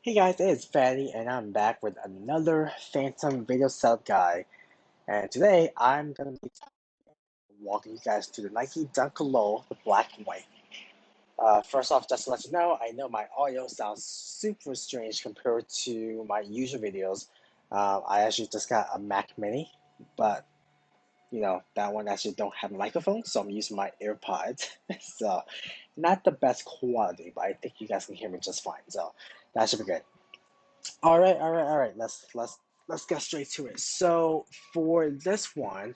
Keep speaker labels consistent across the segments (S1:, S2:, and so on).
S1: Hey guys, it's Fatty and I'm back with another Phantom video setup guide. And today I'm going to be walking you guys to the Nike Dunk Low, the black and white. First off, just to let you know, I know my audio sounds super strange compared to my usual videos. I actually just got a Mac Mini, but that one actually don't have a microphone, so I'm using my AirPods. So not the best quality, but I think you guys can hear me just fine. So that should be good. All right. Let's get straight to it. So for this one,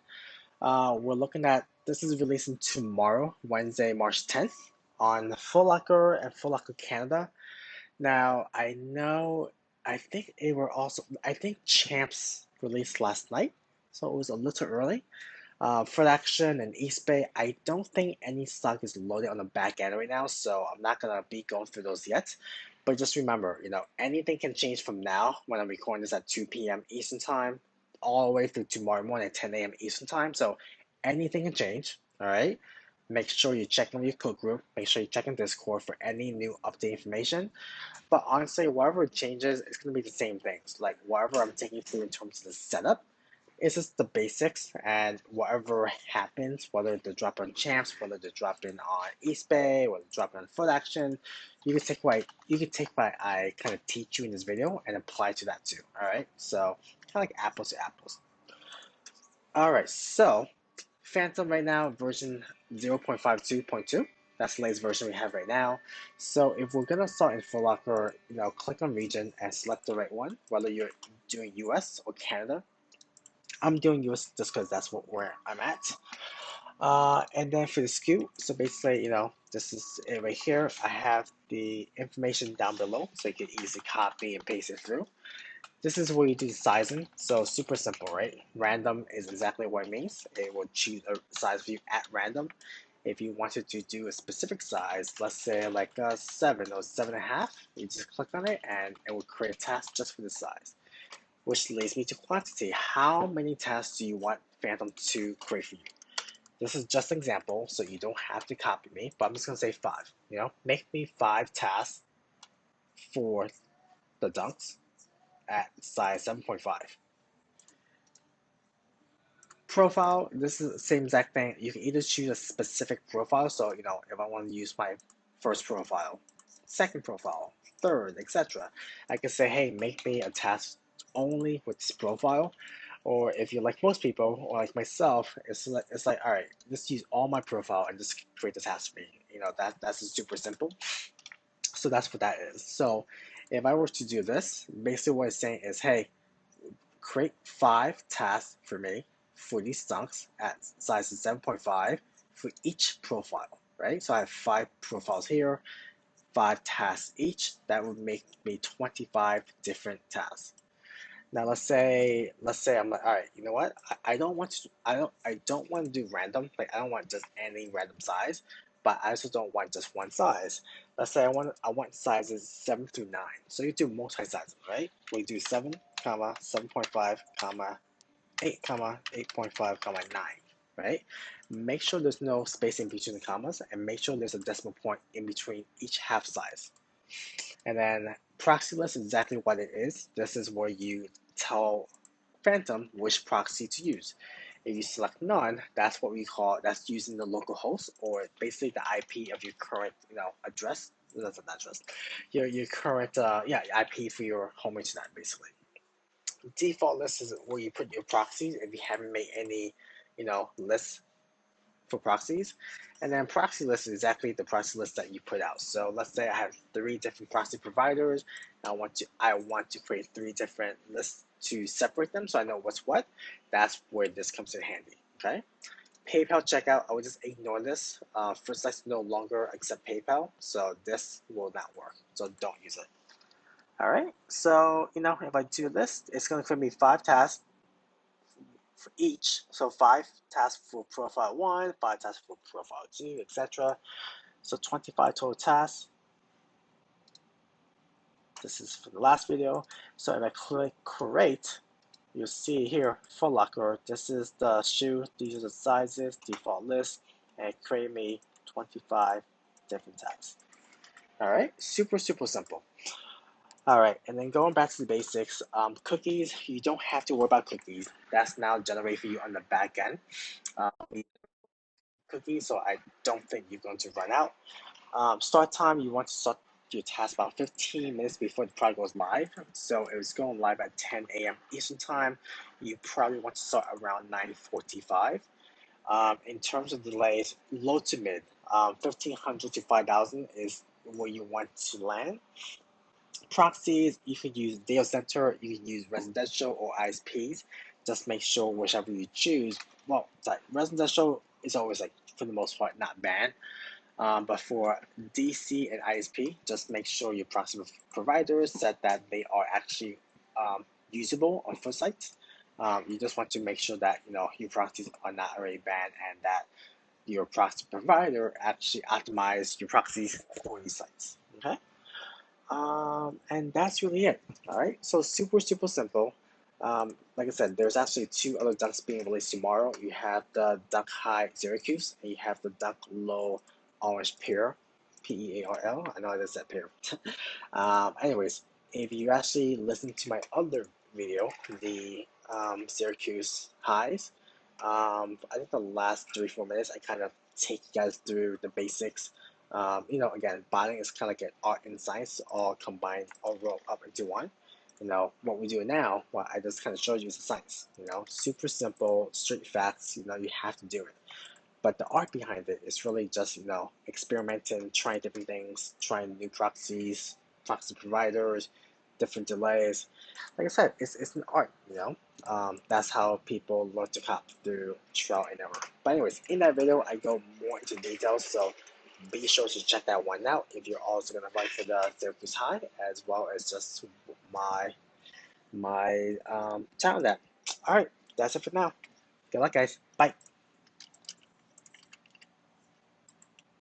S1: we're looking at this is releasing tomorrow, Wednesday, March 10th, on FootLocker and FootLocker Canada. Now I know, I think Champs released last night, so it was a little early. Foot Action and East Bay, I don't think any stock is loaded on the back end right now, so I'm not gonna be going through those yet. But just remember, anything can change from now when I'm recording this at 2 p.m. Eastern Time, all the way through tomorrow morning at 10 a.m. Eastern Time. So anything can change, all right? Make sure you check in with your code group. Make sure you check in Discord for any new update information. But honestly, whatever changes, it's going to be the same things. Like whatever I'm taking through in terms of the setup, it's just the basics, and whatever happens, whether the drop on champs, whether the drop in on East Bay, or the drop in on foot action, you can take what I kind of teach you in this video and apply to that too. All right, so kind of like apples to apples. All right, so Phantom right now version 0.52.2. That's the latest version we have right now. So if we're gonna start in FootLocker, click on region and select the right one, whether you're doing US or Canada. I'm doing US just because that's where I'm at. And then for the SKU, so basically, this is it right here. I have the information down below, so you can easily copy and paste it through. This is where you do the sizing. So super simple, right? Random is exactly what it means. It will choose a size for you at random. If you wanted to do a specific size, let's say like a 7 or 7.5, you just click on it and it will create a task just for the size. Which leads me to quantity. How many tasks do you want Phantom to create for you? This is just an example, so you don't have to copy me, but I'm just gonna say 5. Make me 5 tasks for the dunks at size 7.5. Profile, this is the same exact thing. You can either choose a specific profile, so if I want to use my first profile, second profile, third, etc. I can say, hey, make me a task only with this profile. Or if you're like most people, or like myself, it's like all right, just use all my profile and just create the task for me. That's super simple. So that's what that is. So if I were to do this, basically what it's saying is, hey, create 5 tasks for me for these dunks at size 7.5 for each profile, right? So I have 5 profiles here, 5 tasks each. That would make me 25 different tasks. Now let's say I'm like, all right, you know what? I don't want to do random. Like I don't want just any random size, but I also don't want just one size. Let's say I want sizes 7 through 9. So you do multi sizes, right? We do 7, 7.5, 8, 8.5, 9, right? Make sure there's no space in between the commas, and make sure there's a decimal point in between each half size. And then proxy list is exactly what it is. This is where you tell Phantom which proxy to use. If you select none, that's using the local host, or basically the IP of your current address. That's an address. Your current IP for your home internet basically. Default list is where you put your proxies if you haven't made any lists for proxies. And then proxy list is exactly the proxy list that you put out. So let's say I have 3 different proxy providers. I want to create 3 different lists to separate them so I know what's what. That's where this comes in handy. Okay. PayPal checkout, I would just ignore this. Footsites no longer accept PayPal, so this will not work. So don't use it. All right. So if I do this, it's going to give me 5 tasks for each. So 5 tasks for profile 1, 5 tasks for profile 2, etc. So 25 total tasks. This is for the last video. So if I click create, you'll see here FootLocker. This is the shoe. These are the sizes, default list, and create me 25 different tasks. All right, super simple. All right, and then going back to the basics, cookies, you don't have to worry about cookies. That's now generated for you on the back end. We cookies, so I don't think you're going to run out. Start time, you want to start your task about 15 minutes before the product goes live. So if it's going live at 10 a.m. Eastern time, you probably want to start around 9:45. In terms of delays, low to mid, 1,500 to 5,000 is where you want to land. Proxies, you can use Datacenter, you can use residential or ISPs. Just make sure whichever you choose. Well, sorry, residential is always like for the most part not banned. But for DC and ISP, just make sure your proxy providers said that they are actually usable on Footsites. You just want to make sure that your proxies are not already banned and that your proxy provider actually optimize your proxies for these sites. Okay. And that's really it. All right. So super, super simple. Like I said, there's actually two other ducks being released tomorrow. You have the duck high Syracuse, and you have the duck low orange pear, Pearl. I know I just said pear. Anyways, if you actually listen to my other video, the Syracuse highs, I think the last 3-4 minutes I kind of take you guys through the basics. Again, botting is kind of like an art and science all combined, all rolled up into one. What we do now, what I just kind of showed you is the science. Super simple, straight facts. You have to do it. But the art behind it is really just, experimenting, trying different things, trying new proxies, proxy providers, different delays. Like I said, it's an art. That's how people learn to cop through trial and error. But anyways, in that video, I go more into details, so be sure to check that one out if you're also gonna run for the Syracuse High, as well as just my channel. That. All right, that's it for now. Good luck, guys. Bye.